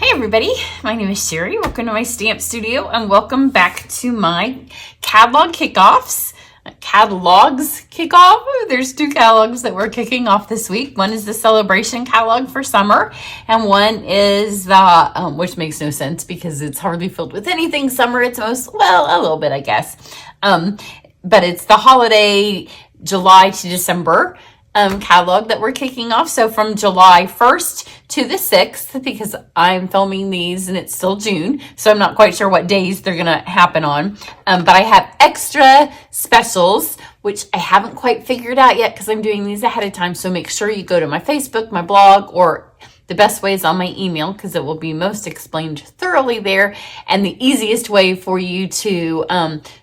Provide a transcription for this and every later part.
Hey everybody, my name is Cheri. Welcome to my stamp studio and welcome back to my catalog kickoffs. Catalogs kickoff. There's two catalogs that we're kicking off this week. One is the celebration catalog for summer, and one is the which makes no sense because it's hardly filled with anything summer. It's most, well, a little bit, I guess. But it's the holiday July to December catalog that we're kicking off. So from July 1st to the 6th, because I'm filming these and it's still June, so I'm not quite sure what days they're gonna happen on. But I have extra specials, which I haven't quite figured out yet because I'm doing these ahead of time. So make sure you go to my Facebook, my blog, or the best way is on my email because it will be most explained thoroughly there, and the easiest way for you to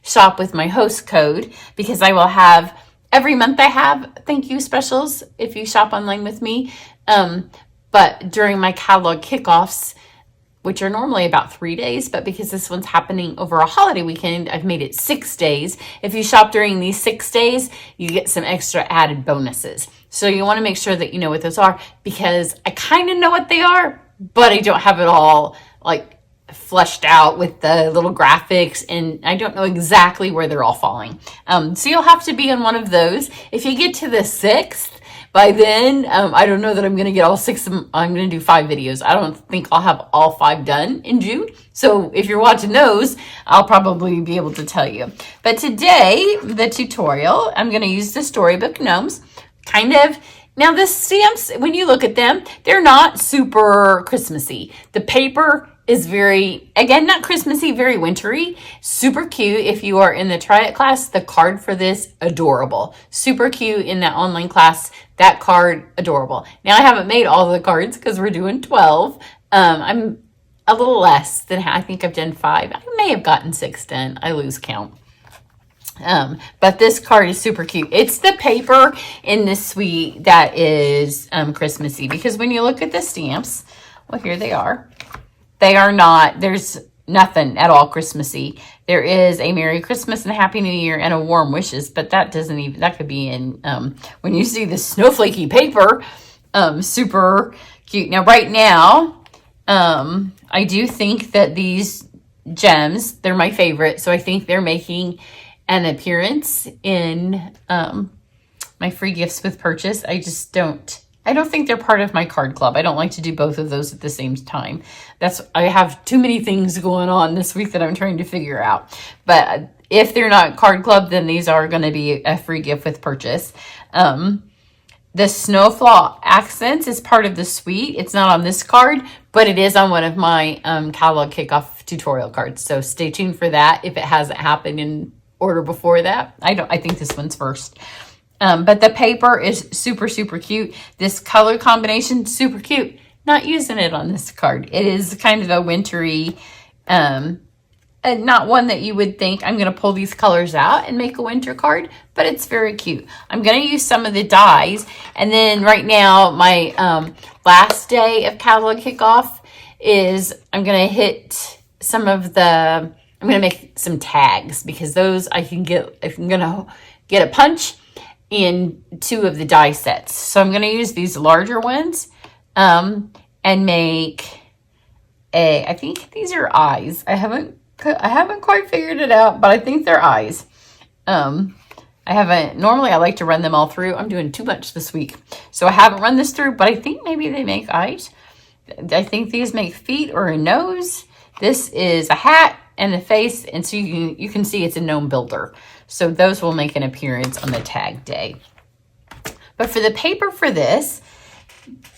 shop with my host code, because I will have every month I have thank you specials if you shop online with me. But during my catalog kickoffs, which are normally about 3 days, but because this one's happening over a holiday weekend, I've made it 6 days. If you shop during these 6 days, you get some extra added bonuses. So you want to make sure that you know what those are, because I kind of know what they are, but I don't have it all like fleshed out with the little graphics, and I don't know exactly where they're all falling. So you'll have to be on one of those. If you get to the 6th, by then, I don't know that I'm going to get all 6 of them. I'm going to do 5 videos. I don't think I'll have all 5 done in June. So if you're watching those, I'll probably be able to tell you. But today, the tutorial, I'm going to use the Storybook Gnomes. Now the stamps, when you look at them, they're not super Christmassy. The paper is very, again, not Christmassy, very wintry. Super cute if you are in the Try It class. The card for this, adorable. Super cute in that online class. That card, adorable. Now I haven't made all the cards because we're doing 12. I'm a little less than, I think I've done 5. I may have gotten 6 done. I lose count. But this card is super cute. It's the paper in this suite that is Christmassy, because when you look at the stamps, well, here they are. They are not, there's nothing at all Christmassy. There is a Merry Christmas and a Happy New Year and a Warm Wishes, but that doesn't even, that could be in, when you see the snowflakey paper, super cute. Now, right now, I do think that these gems, they're my favorite. So I think they're making an appearance in my free gifts with purchase. I don't think they're part of my card club. I don't like to do both of those at the same time. I have too many things going on this week that I'm trying to figure out. But if they're not card club, then these are going to be a free gift with purchase. The Snowfall Accents is part of the suite. It's not on this card, but it is on one of my catalog kickoff tutorial cards. So stay tuned for that if it hasn't happened in order before that. I think this one's first. But the paper is super, super cute. This color combination, super cute. Not using it on this card. It is kind of a wintry, and not one that you would think I'm going to pull these colors out and make a winter card, but it's very cute. I'm going to use some of the dies. And then right now, my last day of catalog kickoff is I'm going to hit some of the, I'm going to make some tags, because those I can get, if I'm going to get a punch in 2 of the die sets. So I'm going to use these larger ones and make I think these are eyes. I haven't quite figured it out, but I think they're eyes. Normally I like to run them all through. I'm doing too much this week, so I haven't run this through, but I think maybe they make eyes. I think these make feet or a nose. This is a hat and a face, and so you can see it's a gnome builder. So those will make an appearance on the tag day. But for the paper for this,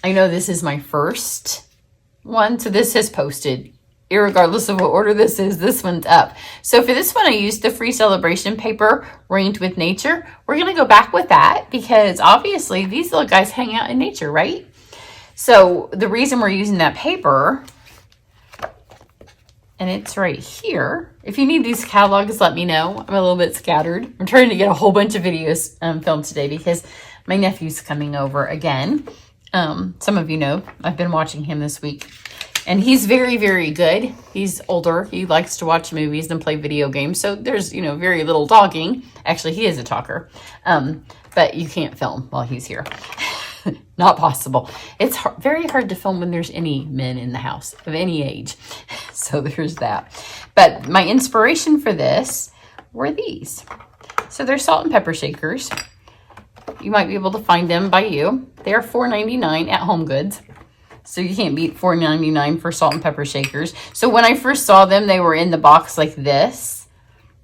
I know this is my first one, so this has posted. Irregardless of what order this is, this one's up. So for this one, I used the free celebration paper, Ringed with Nature. We're going to go back with that because obviously these little guys hang out in nature, right? So the reason we're using that paper, and it's right here. If you need these catalogs, let me know. I'm a little bit scattered. I'm trying to get a whole bunch of videos filmed today because my nephew's coming over again. Some of you know, I've been watching him this week. And he's very, very good. He's older. He likes to watch movies and play video games. So there's, very little talking. Actually, he is a talker. But you can't film while he's here. Not possible. It's very hard to film when there's any men in the house of any age. So there's that. But my inspiration for this were these. So they're salt and pepper shakers. You might be able to find them by you. They're $4.99 at Home Goods. So you can't beat $4.99 for salt and pepper shakers. So when I first saw them, they were in the box like this.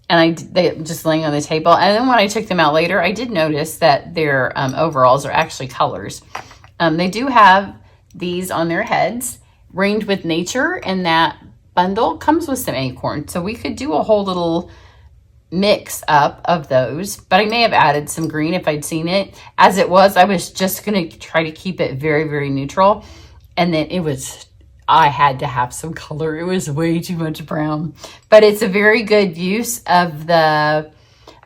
And they just laying on the table. And then when I took them out later, I did notice that their overalls are actually colors. They do have these on their heads, ringed with nature, and that bundle comes with some acorn. So we could do a whole little mix up of those, but I may have added some green if I'd seen it. As it was, I was just going to try to keep it very, very neutral. And then I had to have some color. It was way too much brown, but it's a very good use of the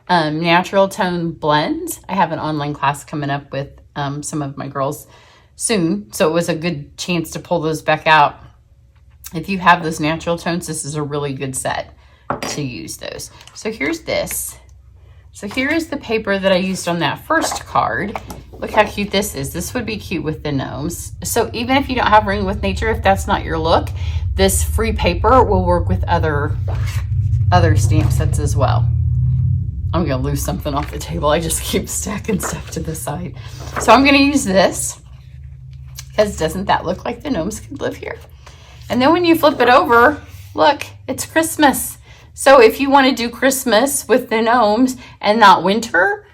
natural tone blends. I have an online class coming up with some of my girls soon. So it was a good chance to pull those back out. If you have those natural tones, this is a really good set to use those. So here's this. So here is the paper that I used on that first card. Look how cute this is. This would be cute with the gnomes. So even if you don't have Ring with Nature, if that's not your look, this free paper will work with other stamp sets as well. I'm gonna lose something off the table. I just keep stacking stuff to the side. So I'm gonna use this, because doesn't that look like the gnomes could live here? And then when you flip it over, look, it's Christmas. So if you want to do Christmas with the gnomes and not winter,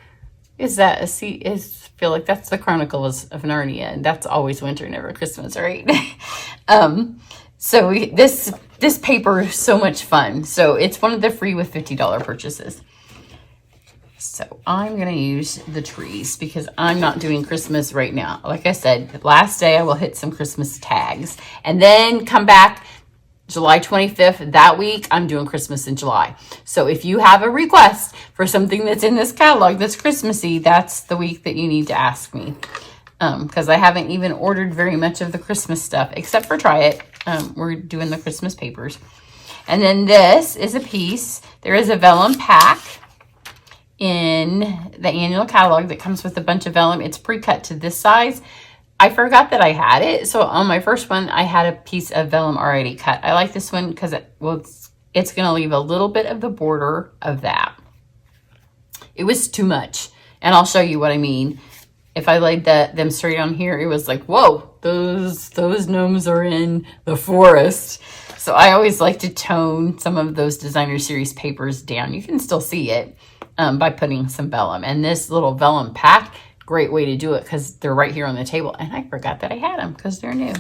I feel like that's the Chronicles of Narnia, and that's always winter, never Christmas, right? So this paper is so much fun. So it's one of the free with $50 purchases. So I'm going to use the trees because I'm not doing Christmas right now. Like I said, last day I will hit some Christmas tags and then come back July 25th, that week, I'm doing Christmas in July. So if you have a request for something that's in this catalog that's Christmassy, that's the week that you need to ask me. Because I haven't even ordered very much of the Christmas stuff, except for Try It. We're doing the Christmas papers. And then this is a piece. There is a vellum pack in the annual catalog that comes with a bunch of vellum. It's pre-cut to this size. I forgot that I had it. So on my first one, I had a piece of vellum already cut. I like this one because it's going to leave a little bit of the border of that. It was too much. And I'll show you what I mean. If I laid them straight on here, it was like, whoa, those gnomes are in the forest. So I always like to tone some of those designer series papers down. You can still see it by putting some vellum. And this little vellum pack, great way to do it because they're right here on the table. And I forgot that I had them because they're new.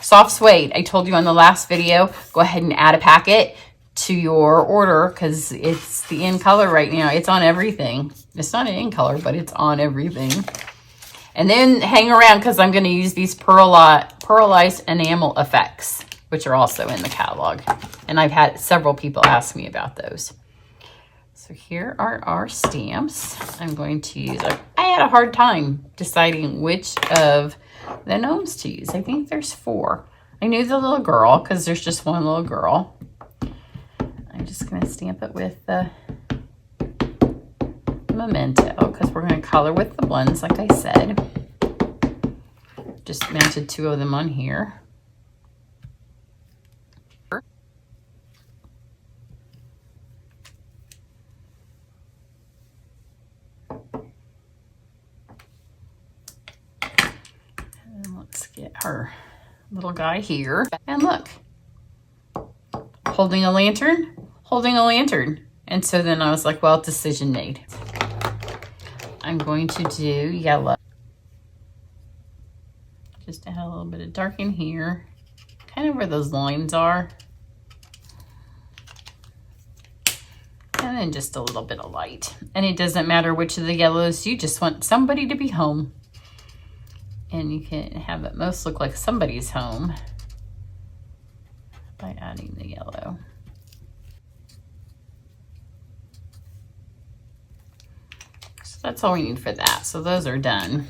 Soft suede. I told you on the last video, go ahead and add a packet to your order because it's the in color right now. It's on everything. It's not an in color, but it's on everything. And then hang around because I'm going to use these Pearlized Enamel effects, which are also in the catalog. And I've had several people ask me about those. So here are our stamps. I'm going to use, I had a hard time deciding which of the gnomes to use. I think there's 4. I knew the little girl because there's just one little girl. I'm just going to stamp it with the Memento because we're going to color with the blends like I said. Just mounted 2 of them on here. Let's get our little guy here. And look, holding a lantern. And so then I was like, well, decision made. I'm going to do yellow. Just to have a little bit of dark in here, kind of where those lines are. And then just a little bit of light. And it doesn't matter which of the yellows, you just want somebody to be home. And you can have it most look like somebody's home by adding the yellow. So that's all we need for that. So those are done.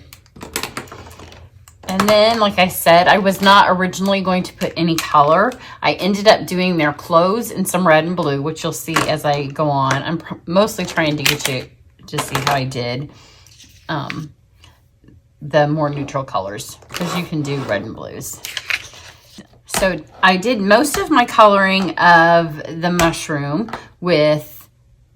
And then, like I said, I was not originally going to put any color. I ended up doing their clothes in some red and blue, which you'll see as I go on. I'm mostly trying to get you to see how I did. the more neutral colors, because you can do red and blues. So I did most of my coloring of the mushroom with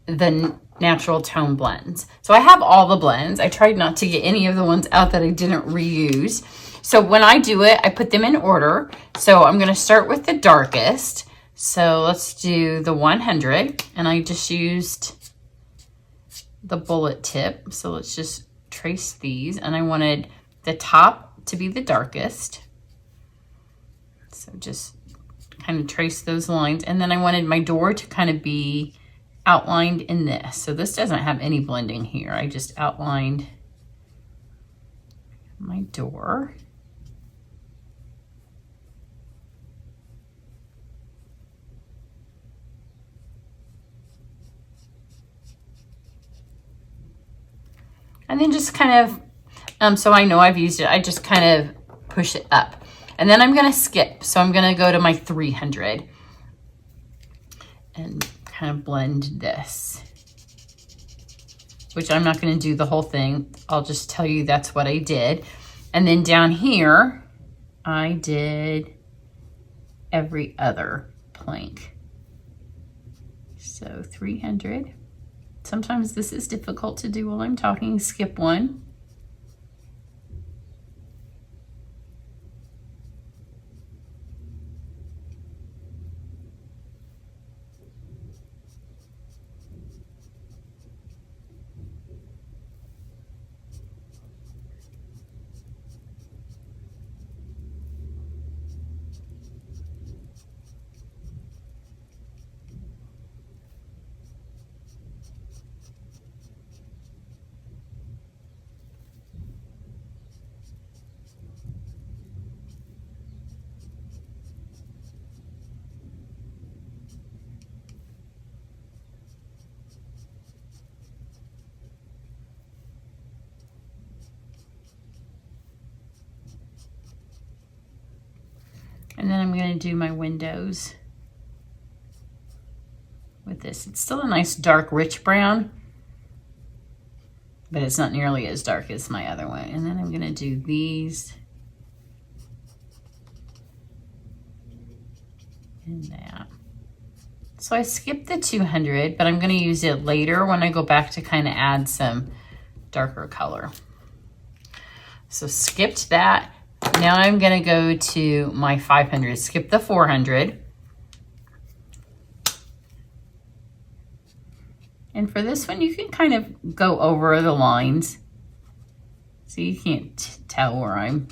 the natural tone blends. So I have all the blends. I tried not to get any of the ones out that I didn't reuse. So when I do it, I put them in order. So I'm going to start with the darkest. So let's do the 100, and I just used the bullet tip. So let's just trace these, and I wanted the top to be the darkest. So just kind of trace those lines, and then I wanted my door to kind of be outlined in this. So this doesn't have any blending here. I just outlined my door. And then just kind of, so I know I've used it, I just kind of push it up. And then I'm going to skip. So I'm going to go to my 300 and kind of blend this, which I'm not going to do the whole thing. I'll just tell you that's what I did. And then down here, I did every other plank. So 300. Sometimes this is difficult to do while I'm talking. Skip one. And then I'm going to do my windows with this. It's still a nice dark rich brown, but it's not nearly as dark as my other one. And then I'm going to do these and that. So I skipped the 200, but I'm going to use it later when I go back to kind of add some darker color. So skipped that. Now I'm going to go to my 500, skip the 400. And for this one, you can kind of go over the lines. So you can't tell where I'm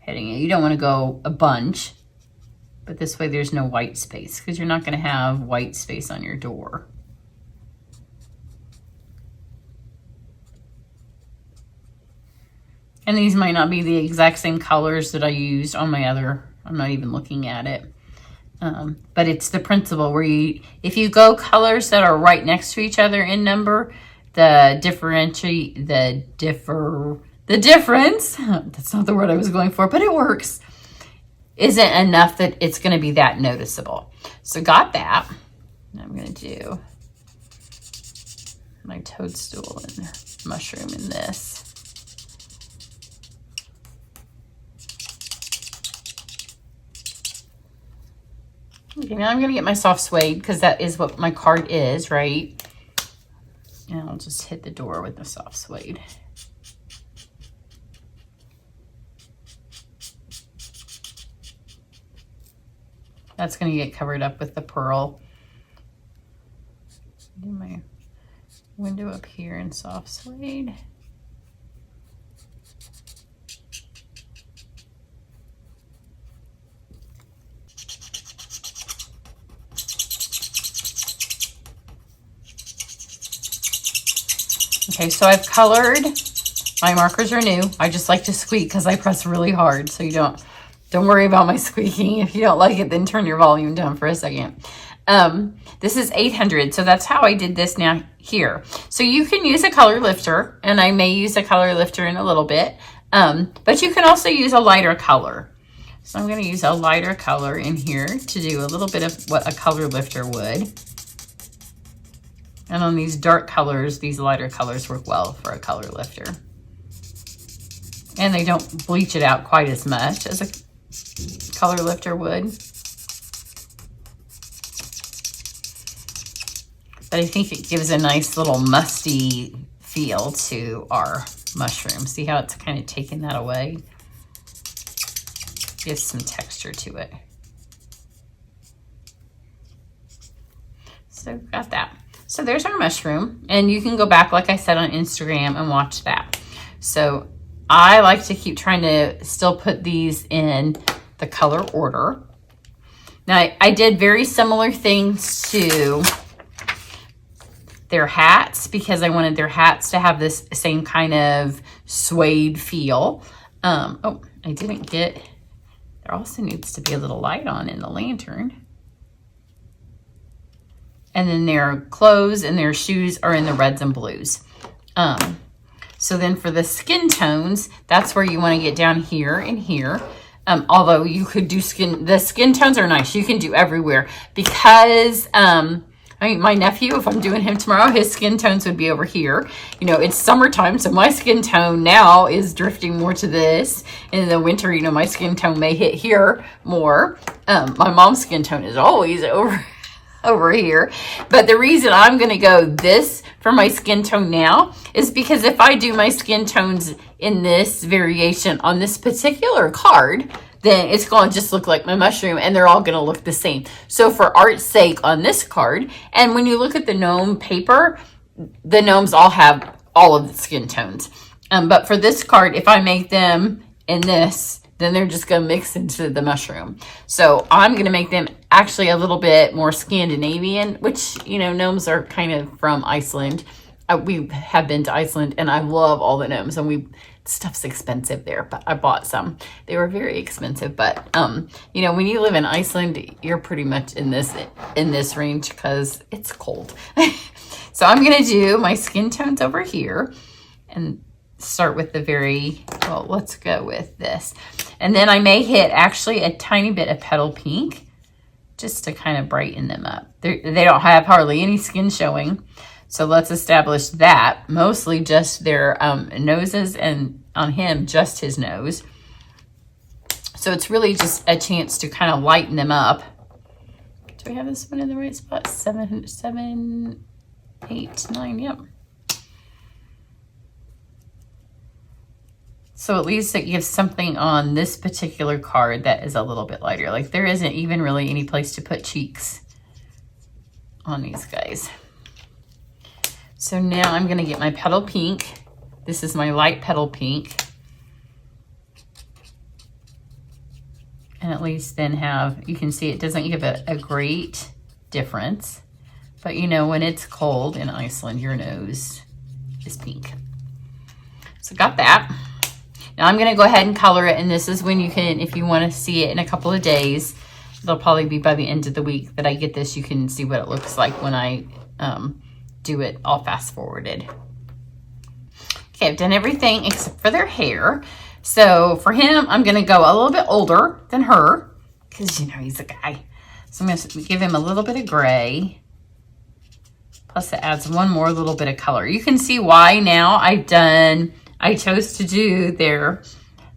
heading it. You don't want to go a bunch, but this way there's no white space, because you're not going to have white space on your door. And these might not be the exact same colors that I used on my other, I'm not even looking at it. But it's the principle where if you go colors that are right next to each other in number, the difference, that's not the word I was going for, but it works, isn't enough that it's going to be that noticeable. So got that. I'm going to do my toadstool and mushroom in this. Okay, now I'm going to get my soft suede, because that is what my card is, right? And I'll just hit the door with the soft suede. That's going to get covered up with the pearl. Do my window up here in soft suede. Okay, so I've colored. My markers are new. I just like to squeak because I press really hard, so you don't worry about my squeaking. If you don't like it, then turn your volume down for a second. This is 800, so that's how I did this now here. So you can use a color lifter, and I may use a color lifter in a little bit, but you can also use a lighter color. So I'm going to use a lighter color in here to do a little bit of what a color lifter would. And on these dark colors, these lighter colors work well for a color lifter. And they don't bleach it out quite as much as a color lifter would. But I think it gives a nice little musty feel to our mushroom. See how it's kind of taking that away? Gives some texture to it. So got that. So there's our mushroom, and you can go back, like I said, on Instagram and watch that. So I like to keep trying to still put these in the color order. Now I did very similar things to their hats because I wanted their hats to have this same kind of suede feel. Oh, I didn't get, there also needs to be a little light on in the lantern. And then their clothes and their shoes are in the reds and blues. So then for the skin tones, that's where you want to get down here and here. Although you could do the skin tones are nice. You can do everywhere because, I mean, my nephew, if I'm doing him tomorrow, his skin tones would be over here. You know, it's summertime, so my skin tone now is drifting more to this. In the winter, you know, my skin tone may hit here more. My mom's skin tone is always over here. But the reason I'm going to go this for my skin tone now is because if I do my skin tones in this variation on this particular card, then it's going to just look like my mushroom and they're all going to look the same. So for art's sake on this card, and when you look at the gnome paper, the gnomes all have all of the skin tones. But for this card, if I make them in this, then they're just going to mix into the mushroom. So I'm going to make them actually a little bit more Scandinavian, which, you know, gnomes are kind of from Iceland. We have been to Iceland and I love all the gnomes, and stuff's expensive there, but I bought some. They were very expensive, but you know, when you live in Iceland, you're pretty much in this range because it's cold. So I'm going to do my skin tones over here and start with the well, let's go with this. And then I may hit actually a tiny bit of petal pink just to kind of brighten them up. They don't have hardly any skin showing. So let's establish that. Mostly just their noses, and on him, just his nose. So it's really just a chance to kind of lighten them up. Do we have this one in the right spot? 7, 8, 9, yep. So at least it gives something on this particular card that is a little bit lighter. Like there isn't even really any place to put cheeks on these guys. So now I'm going to get my petal pink. This is my light petal pink. And at least then you can see it doesn't give a great difference. But you know, when it's cold in Iceland, your nose is pink. So got that. Now I'm going to go ahead and color it. And this is when you can, if you want to see it in a couple of days, it'll probably be by the end of the week that I get this. You can see what it looks like when I do it all fast forwarded. Okay, I've done everything except for their hair. So for him, I'm going to go a little bit older than her because, you know, he's a guy. So I'm going to give him a little bit of gray. Plus it adds one more little bit of color. You can see why now I chose to do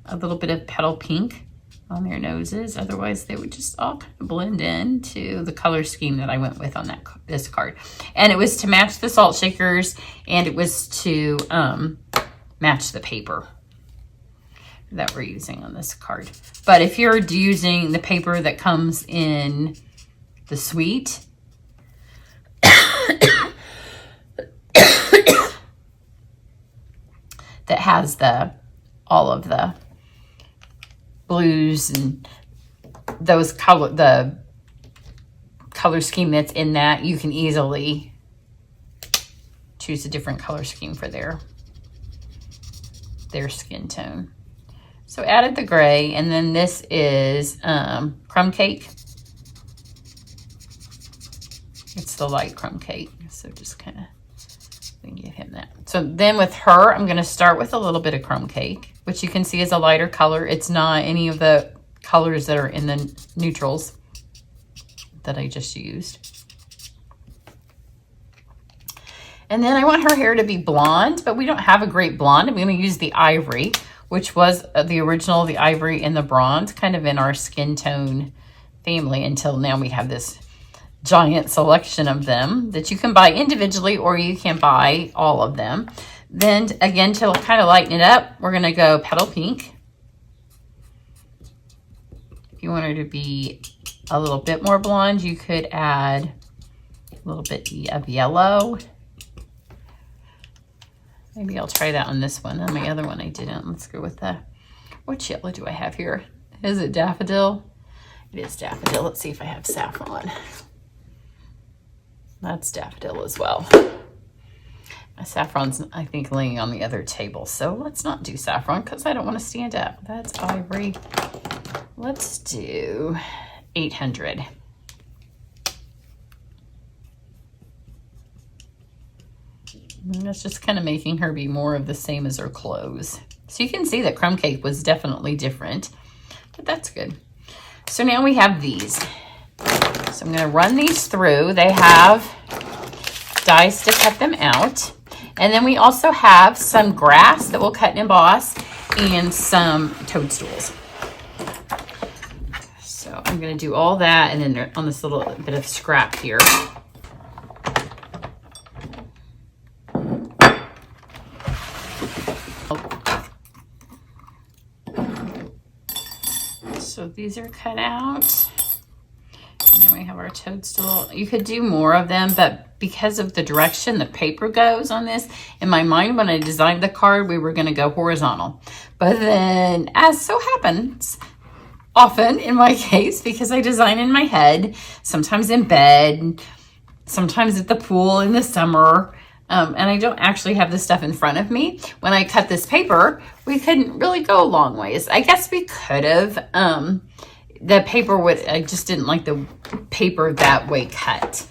a little bit of petal pink on their noses. Otherwise, they would just all kind of blend in to the color scheme that I went with on this card. And it was to match the salt shakers, and it was to match the paper that we're using on this card. But if you're using the paper that comes in the suite, that has all of the blues and the color scheme that's in that, you can easily choose a different color scheme for their skin tone. So added the gray, and then this is crumb cake. It's the light crumb cake, so just kind of give him that. So then with her, I'm going to start with a little bit of crumb cake, which you can see is a lighter color. It's not any of the colors that are in the neutrals that I just used. And then I want her hair to be blonde, but we don't have a great blonde. I'm going to use the ivory, which was the original, the ivory and the bronze, kind of in our skin tone family, until now we have this giant selection of them that you can buy individually or you can buy all of them. Then again, to kind of lighten it up, we're going to go petal pink. If you want her to be a little bit more blonde, you could add a little bit of yellow. Maybe I'll try that on this one. On my other one I didn't. Let's go with the, what yellow do I have here? Is it daffodil? It is daffodil. Let's see if I have saffron. That's daffodil as well. My saffron's, I think, laying on the other table. So let's not do saffron because I don't want to stand up. That's ivory. Let's do 800. And that's just kind of making her be more of the same as her clothes. So you can see that crumb cake was definitely different, but that's good. So now we have these. So I'm going to run these through. They have dies to cut them out. And then we also have some grass that we'll cut and emboss and some toadstools. So I'm going to do all that, and then they're on this little bit of scrap here. So these are cut out. And then we have our toadstool. You could do more of them, but because of the direction the paper goes on this, in my mind when I designed the card, we were going to go horizontal. But then, as so happens, often in my case, because I design in my head, sometimes in bed, sometimes at the pool in the summer, and I don't actually have this stuff in front of me. When I cut this paper, we couldn't really go a long ways. I guess we could have. The paper would, I just didn't like the paper that way cut.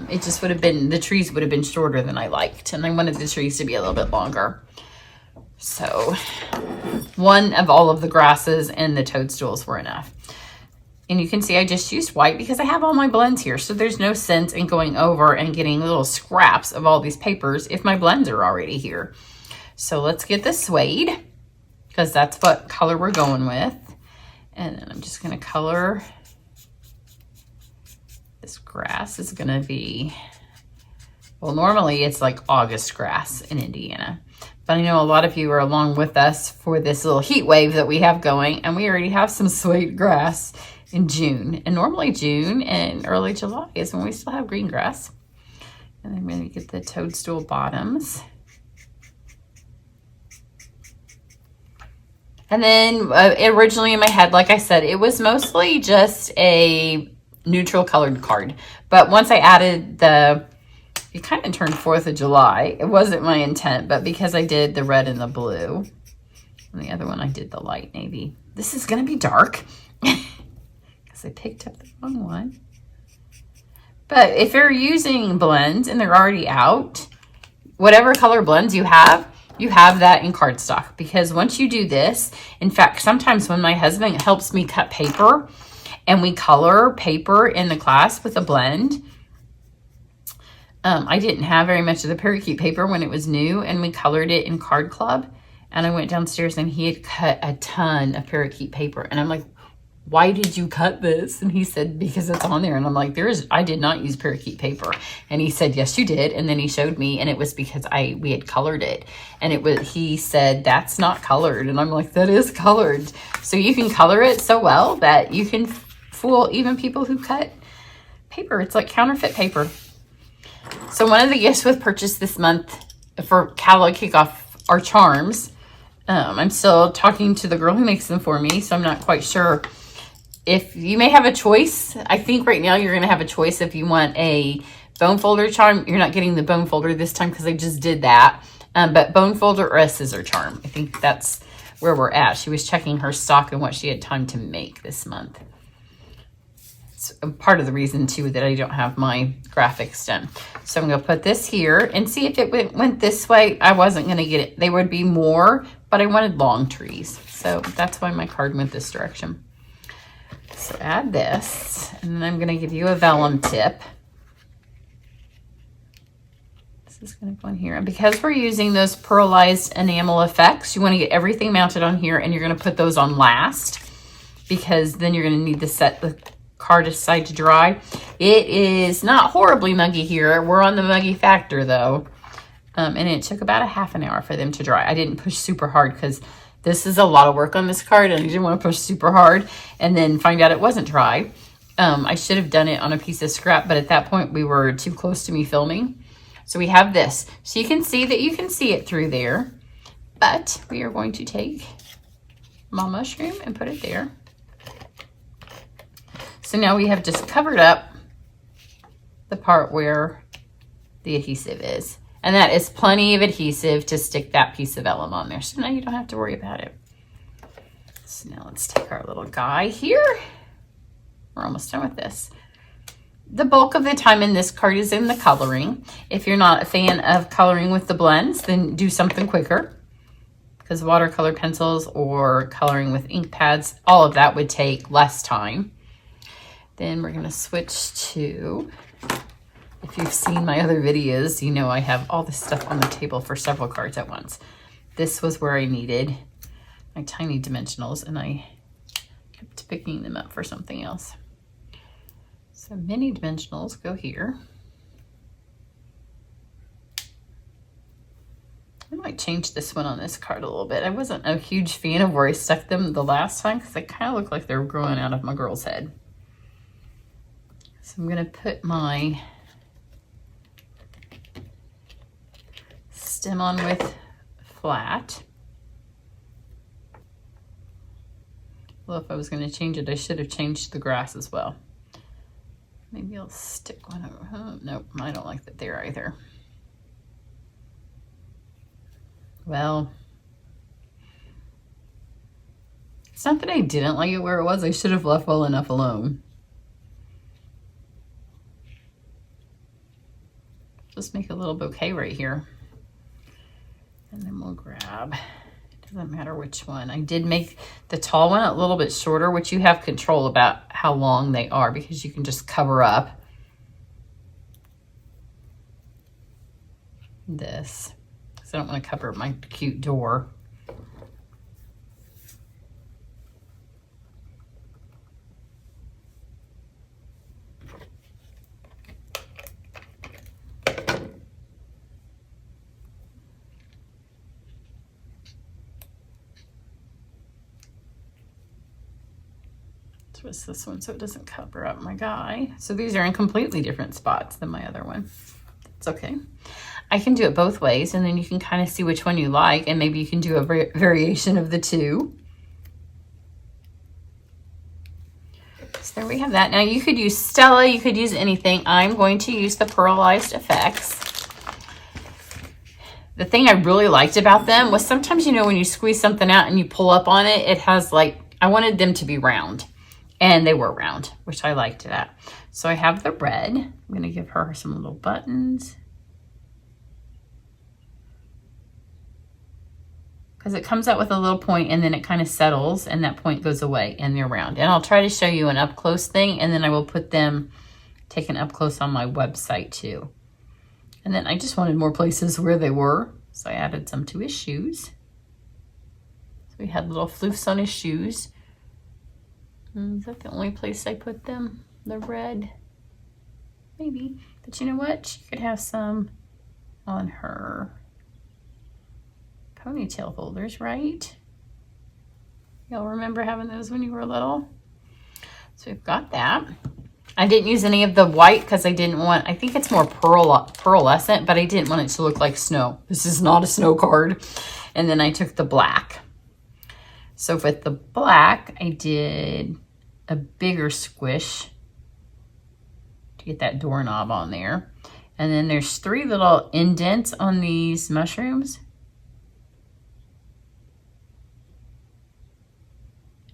It just would have been, the trees would have been shorter than I liked. And I wanted the trees to be a little bit longer. So one of all of the grasses and the toadstools were enough. And you can see I just used white because I have all my blends here. So there's no sense in going over and getting little scraps of all these papers if my blends are already here. So let's get the suede because that's what color we're going with. And then I'm just going to color. This grass is going to be, well, normally it's like August grass in Indiana. But I know a lot of you are along with us for this little heat wave that we have going. And we already have some suede grass in June. And normally June and early July is when we still have green grass. And I'm going to get the toadstool bottoms. And then originally in my head, like I said, it was mostly just a neutral colored card. But once I added it kind of turned 4th of July. It wasn't my intent, but because I did the red and the blue, and the other one I did the light navy. This is going to be dark because I picked up the wrong one. But if you're using blends and they're already out, whatever color blends you have that in cardstock, because once you do this, in fact, sometimes when my husband helps me cut paper and we color paper in the class with a blend, I didn't have very much of the parakeet paper when it was new, and we colored it in Card Club, and I went downstairs and he had cut a ton of parakeet paper, and I'm like, why did you cut this? And he said, because it's on there. And I'm like, I did not use parakeet paper. And he said, yes, you did. And then he showed me, and it was because we had colored it. And he said, that's not colored. And I'm like, that is colored. So you can color it so well that you can fool even people who cut paper. It's like counterfeit paper. So one of the gifts with purchase this month for catalog kickoff are charms. I'm still talking to the girl who makes them for me, so I'm not quite sure. If you may have a choice, I think right now you're going to have a choice if you want a bone folder charm. You're not getting the bone folder this time because I just did that. But bone folder or a scissor charm. I think that's where we're at. She was checking her stock and what she had time to make this month. It's part of the reason too that I don't have my graphics done. So I'm going to put this here and see if it went this way. I wasn't going to get it. They would be more, but I wanted long trees. So that's why my card went this direction. So add this, and then I'm going to give you a vellum tip. This This is going to go in here. And because we're using those pearlized enamel effects, you want to get everything mounted on here, and you're going to put those on last because then you're going to need to set the card aside to dry. It is not horribly muggy here. We're on the muggy factor though. And it took about a half an hour for them to dry. I didn't push super hard because this is a lot of work on this card and I didn't want to push super hard and then find out it wasn't dry. I should have done it on a piece of scrap, but at that point we were too close to me filming. So we have this. So you can see that you can see it through there, but we are going to take my mushroom and put it there. So now we have just covered up the part where the adhesive is. And that is plenty of adhesive to stick that piece of vellum on there. So now you don't have to worry about it. So now let's take our little guy here. We're almost done with this. The bulk of the time in this card is in the coloring. If you're not a fan of coloring with the blends, then do something quicker. Because watercolor pencils or coloring with ink pads, all of that would take less time. Then we're going to switch to, if you've seen my other videos, you know I have all this stuff on the table for several cards at once. This was where I needed my tiny dimensionals and I kept picking them up for something else. So mini dimensionals go here. I might change this one on this card a little bit. I wasn't a huge fan of where I stuck them the last time because they kind of look like they were growing out of my girl's head. So I'm going to put my stem on with flat. Well, if I was going to change it, I should have changed the grass as well. Maybe I'll stick one over. Oh, nope, I don't like that there either. Well, it's not that I didn't like it where it was. I should have left well enough alone. Just make a little bouquet right here. And then we'll grab, doesn't matter which one. I did make the tall one a little bit shorter, which you have control about how long they are because you can just cover up this. Because I don't want to cover my cute door. Twist this one so it doesn't cover up my guy. So these are in completely different spots than my other one. It's okay. I can do it both ways and then you can kind of see which one you like and maybe you can do a variation of the two. So there we have that. Now you could use Stella, you could use anything. I'm going to use the Pearlized effects. The thing I really liked about them was sometimes, you know, when you squeeze something out and you pull up on it, it has like, I wanted them to be round. And they were round, which I liked that. So I have the red. I'm going to give her some little buttons. Because it comes out with a little point and then it kind of settles and that point goes away and they're round. And I'll try to show you an up close thing and then I will put them taken up close on my website too. And then I just wanted more places where they were. So I added some to his shoes. So we had little floofs on his shoes. Is that the only place I put them? The red? Maybe. But you know what? She could have some on her ponytail holders, right? Y'all remember having those when you were little? So we've got that. I didn't use any of the white because I didn't want, I think it's more pearlescent, but I didn't want it to look like snow. This is not a snow card. And then I took the black. So with the black, I did a bigger squish to get that doorknob on there. And then there's 3 little indents on these mushrooms.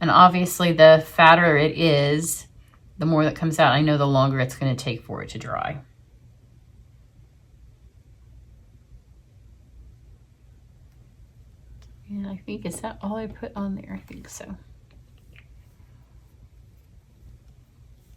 And obviously the fatter it is, the more that comes out, I know the longer it's going to take for it to dry. And I think, is that all I put on there? I think so.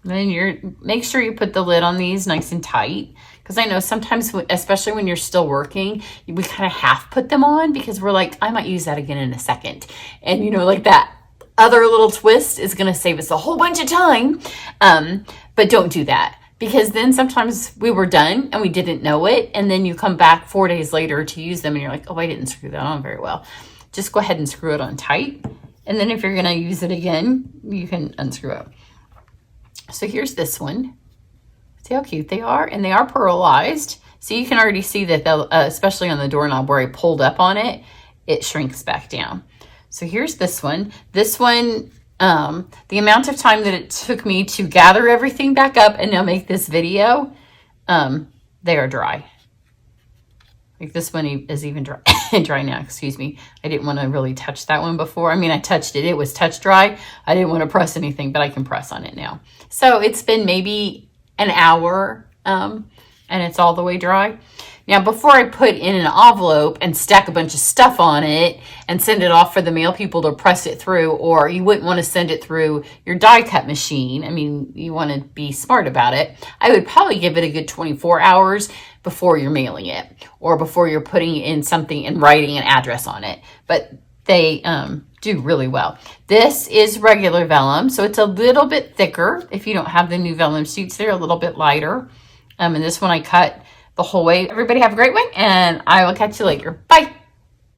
Then make sure you put the lid on these nice and tight, because I know sometimes, especially when you're still working, we kind of half put them on because we're like, I might use that again in a second. And you know, like that other little twist is going to save us a whole bunch of time. But don't do that, because then sometimes we were done and we didn't know it. And then you come back 4 days later to use them and you're like, oh, I didn't screw that on very well. Just go ahead and screw it on tight. And then if you're going to use it again, you can unscrew it. So here's this one. See how cute they are? And they are pearlized. So you can already see that they'll, especially on the doorknob where I pulled up on it, it shrinks back down. So here's this one. This one, the amount of time that it took me to gather everything back up and now make this video, they are dry. Like this one is even dry, dry now, excuse me. I didn't want to really touch that one before. I mean, I touched it. It was touch dry. I didn't want to press anything, but I can press on it now. So it's been maybe an hour, and it's all the way dry. Now, before I put in an envelope and stack a bunch of stuff on it and send it off for the mail people to press it through, or you wouldn't want to send it through your die cut machine. I mean, you want to be smart about it. I would probably give it a good 24 hours before you're mailing it, or before you're putting in something and writing an address on it. But they do really well. This is regular vellum, so it's a little bit thicker. If you don't have the new vellum sheets, they're a little bit lighter. And this one I cut the whole way. Everybody have a great one, and I will catch you later. Bye.